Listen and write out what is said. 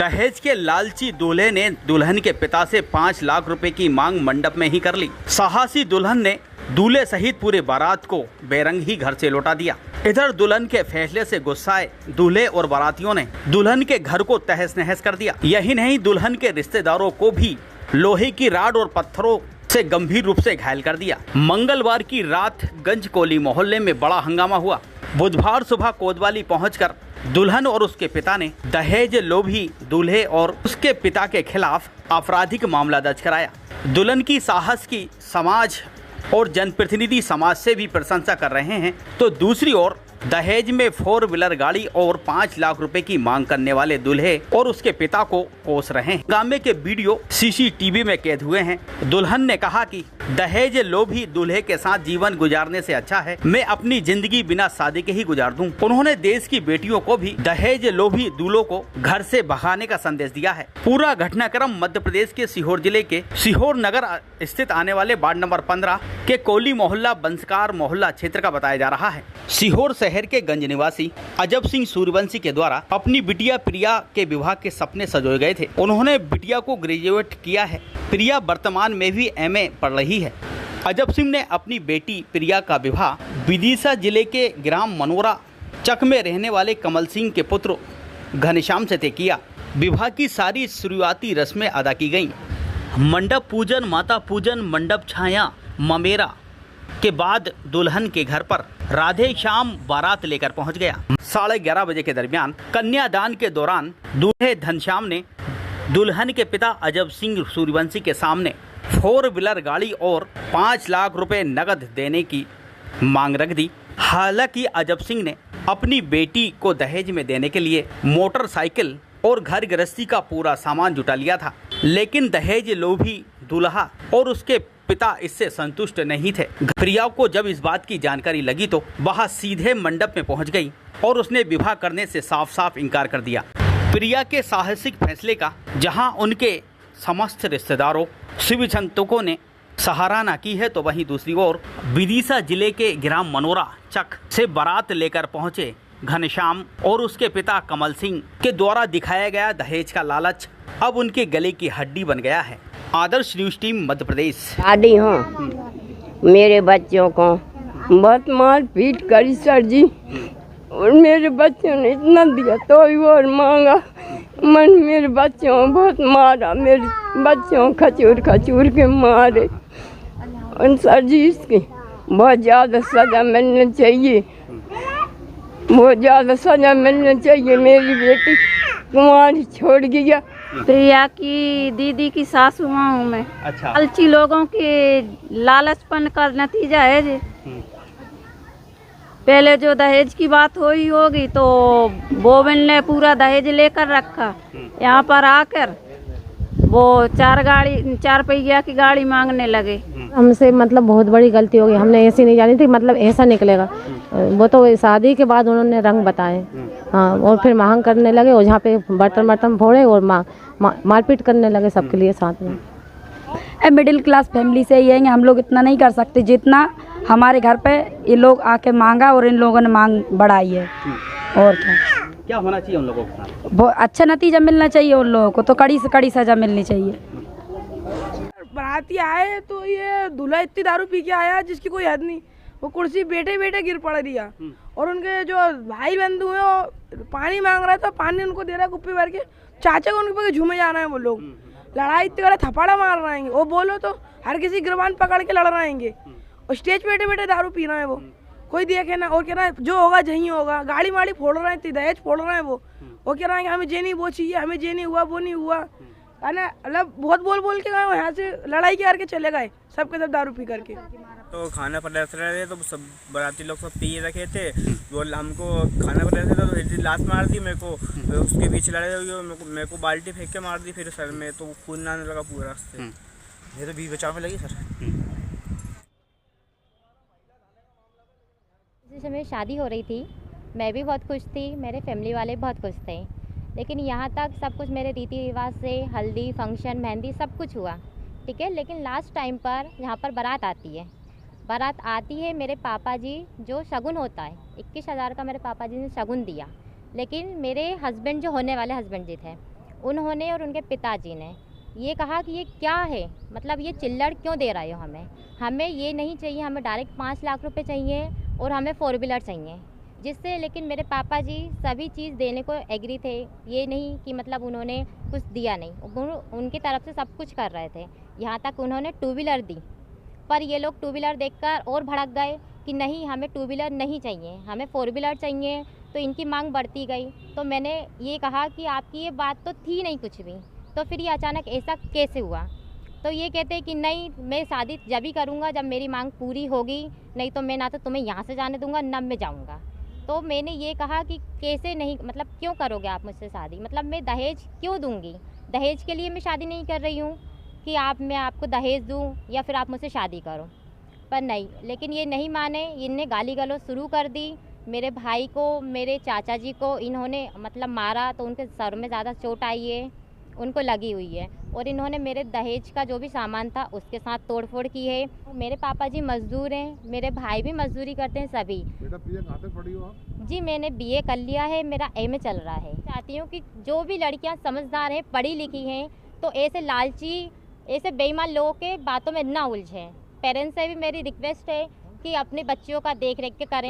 दहेज के लालची दूल्हे ने दुल्हन के पिता से 5 लाख रुपए की मांग मंडप में ही कर ली। साहसी दुल्हन ने दूल्हे सहित पूरे बारात को बेरंग ही घर से लौटा दिया। इधर दुल्हन के फैसले से गुस्साए दूल्हे और बारातियों ने दुल्हन के घर को तहस नहस कर दिया। यही नहीं, दुल्हन के रिश्तेदारों को भी लोहे की राड और पत्थरों से गंभीर रूप से घायल कर दिया। मंगलवार की रात गंज कोली मोहल्ले में बड़ा हंगामा हुआ। बुधवार सुबह कोतवाली पहुंचकर दुल्हन और उसके पिता ने दहेज लोभी दूल्हे और उसके पिता के खिलाफ आपराधिक मामला दर्ज कराया। दुल्हन की साहस की समाज और जनप्रतिनिधि समाज से भी प्रशंसा कर रहे हैं, तो दूसरी ओर दहेज में 4 व्हीलर गाड़ी और 5 लाख रुपए की मांग करने वाले दूल्हे और उसके पिता को कोस रहे हैं। हंगामे के वीडियो सीसीटीवी में कैद हुए हैं। दुल्हन ने कहा कि दहेज लोभी दूल्हे के साथ जीवन गुजारने से अच्छा है मैं अपनी जिंदगी बिना शादी के ही गुजार दूं। उन्होंने देश की बेटियों को भी दहेज लोभी दूल्हों को घर से भगाने का संदेश दिया है। पूरा घटनाक्रम मध्य प्रदेश के सीहोर जिले के सीहोर नगर स्थित आने वाले वार्ड नंबर 15 के कोली मोहल्ला बंसकार मोहल्ला क्षेत्र का बताया जा रहा है। सीहोर शहर के गंज निवासी अजब सिंह सूर्यवंशी के द्वारा अपनी बिटिया प्रिया के विवाह के सपने सजोए गए थे। उन्होंने बिटिया को ग्रेजुएट किया है। प्रिया वर्तमान में भी एमए पढ़ रही है। अजब सिंह ने अपनी बेटी प्रिया का विवाह विदिशा जिले के ग्राम मनोरा चक में रहने वाले कमल सिंह के पुत्र घनश्याम से तय किया। विवाह की सारी शुरुआती रस्में अदा की गईं। मंडप पूजन, माता पूजन, मंडप छाया ममेरा के बाद दुल्हन के घर पर राधे श्याम बारात लेकर पहुंच गया। 11:30 बजे के दरमियान कन्यादान के दौरान दूल्हे घनश्याम ने दुल्हन के पिता अजब सिंह सूर्यवंशी के सामने 4 व्हीलर गाड़ी और 5 लाख रुपए नकद देने की मांग रख दी। हालांकि अजब सिंह ने अपनी बेटी को दहेज में देने के लिए मोटरसाइकिल और घर गृहस्थी का पूरा सामान जुटा लिया था, लेकिन दहेज लोभी दूल्हा और उसके पिता इससे संतुष्ट नहीं थे। प्रिया को जब इस बात की जानकारी लगी तो वह सीधे मंडप में पहुंच गई और उसने विवाह करने से साफ साफ इनकार कर दिया। प्रिया के साहसिक फैसले का जहां उनके समस्त रिश्तेदारों शिव चिंतकों ने सराहना की है, तो वहीं दूसरी ओर विदिशा जिले के ग्राम मनोरा चक से बारात लेकर पहुंचे घनश्याम और उसके पिता कमल सिंह के द्वारा दिखाया गया दहेज का लालच अब उनके गले की हड्डी बन गया है। आदर्श न्यूज टीम मध्य प्रदेश। शादी हो मेरे बच्चों को बहुत मार पीट करी सर जी, और मेरे बच्चों ने इतना दिया तो भी और मांगा। मन मेरे बच्चों को बहुत मारा, मेरे बच्चों खचूर खचूर के मारे। और सर जी इसकी बहुत ज़्यादा सज़ा मिलनी चाहिए, बहुत ज़्यादा सज़ा मिलनी चाहिए। मेरी बेटी कुमारी छोड़ गया। प्रिया की दीदी की सासू माँ हूँ मैं। अच्छा। लालची लोगों के लालचपन का नतीजा है जी। पहले जो दहेज की बात हुई होगी तो बोबन ने पूरा दहेज लेकर रखा। यहाँ पर आकर वो 4 पहिया की गाड़ी मांगने लगे। हमसे मतलब बहुत बड़ी गलती हो गई, हमने ऐसी नहीं जानी थी, मतलब ऐसा निकलेगा। वो तो शादी के बाद उन्होंने रंग बताए, हाँ, और फिर मांग करने लगे और जहाँ पे बर्तन फोड़े और मारपीट करने लगे सबके लिए साथ में। मिडिल क्लास फैमिली से ही है, हम लोग इतना नहीं कर सकते जितना हमारे घर पे ये लोग आके मांगा और इन लोगों ने मांग बढ़ाई है। और क्या होना चाहिए उन लोगों के साथ? बहुत अच्छा नतीजा मिलना चाहिए उन लोगों को, तो कड़ी से कड़ी सजा मिलनी चाहिए। बाराती आए तो ये दूल्हा इतनी दारू पी के आया जिसकी कोई हद नहीं। वो कुर्सी बैठे बैठे गिर पड़ दिया और उनके जो भाई बंधु हैं वो पानी मांग रहा था, पानी उनको दे रहा कुप्पी भर के। चाचा को उनके पास झूमे जा रहे हैं वो लोग, लड़ाई इतने वाले थप्पड़ा मार रहे हैं। वो बोलो तो हर किसी गिरबान पकड़ के लड़ रहे हैं और स्टेज पे बैठे बैठे दारू पी रहे हैं वो, कोई देखे ना। और कह रहा है जो होगा जहीं होगा, गाड़ी माड़ी फोड़ रहे हैं, दहेज फोड़ रहे हैं वो कह रहे हैं हमें जे नहीं वो चाहिए, हमें जे नहीं हुआ वो नहीं हुआ, है ना। मतलब बहुत बोल के गए, यहाँ से लड़ाई करके चले गए सबके सब दारू पी करके। तो खाना परोस रहे थे तो सब बाराती लोग सब पी रखे थे, वो हमको खाना परोस रहे थे तो लात मार दी मेरे को, उसके पीछे लड़े मेरे को बाल्टी फेंक के मार दी फिर सर में, तो खून आने लगा पूरा रास्ते। ये तो 20 बचाव में लगी सर। जिस समय शादी हो रही थी मैं भी बहुत खुश थी, मेरे फैमिली वाले बहुत खुश थे, लेकिन यहाँ तक सब कुछ मेरे रीति रिवाज से हल्दी फंक्शन मेहंदी सब कुछ हुआ, ठीक है। लेकिन लास्ट टाइम पर यहाँ पर बारात आती है मेरे पापा जी जो शगुन होता है 21,000 का मेरे पापा जी ने शगुन दिया, लेकिन मेरे हस्बैंड जो होने वाले हस्बैंड जी थे उन्होंने और उनके पिताजी ने ये कहा कि ये क्या है, मतलब ये चिल्लड़ क्यों दे रहे हो हमें ये नहीं चाहिए, हमें डायरेक्ट 5 लाख रुपए चाहिए और हमें 4 व्हीलर चाहिए। जिससे लेकिन मेरे पापा जी सभी चीज़ देने को एग्री थे, ये नहीं कि मतलब उन्होंने कुछ दिया नहीं, उनकी तरफ से सब कुछ कर रहे थे। यहाँ तक उन्होंने 2 व्हीलर दी, पर ये लोग 2 व्हीलर देखकर और भड़क गए कि नहीं हमें 2 व्हीलर नहीं चाहिए, हमें 4 व्हीलर चाहिए। तो इनकी मांग बढ़ती गई। तो मैंने ये कहा कि आपकी ये बात तो थी नहीं कुछ भी, तो फिर ये अचानक ऐसा कैसे हुआ। तो ये कहते हैं कि नहीं मैं शादी जब ही करूँगा जब मेरी मांग पूरी होगी, नहीं तो मैं ना तो तुम्हें यहाँ से जाने दूँगा ना मैं जाऊँगा। तो मैंने ये कहा कि कैसे नहीं, मतलब क्यों करोगे आप मुझसे शादी, मतलब मैं दहेज क्यों दूँगी, दहेज के लिए मैं शादी नहीं कर रही हूँ कि मैं आपको दहेज दूँ या फिर आप मुझसे शादी करो। पर नहीं, लेकिन ये नहीं माने, इनने गाली गलौज शुरू कर दी। मेरे भाई को, मेरे चाचा जी को इन्होंने मतलब मारा, तो उनके सर में ज़्यादा चोट आई है, उनको लगी हुई है। और इन्होंने मेरे दहेज का जो भी सामान था उसके साथ तोड़फोड़ की है। मेरे पापा जी मजदूर हैं, मेरे भाई भी मजदूरी करते हैं सभी। बेटा प्रिया कहाँ तक पढ़ी हो आप? जी मैंने BA कर लिया है, मेरा MA चल रहा है। चाहती हूँ कि जो भी लड़कियाँ समझदार हैं, पढ़ी लिखी हैं, तो ऐसे लालची, ऐसे बेईमान लोगों के बातों में ना उलझें। पेरेंट्स से भी मेरी रिक्वेस्ट है कि अपने बच्चियों का देख रेख के करें।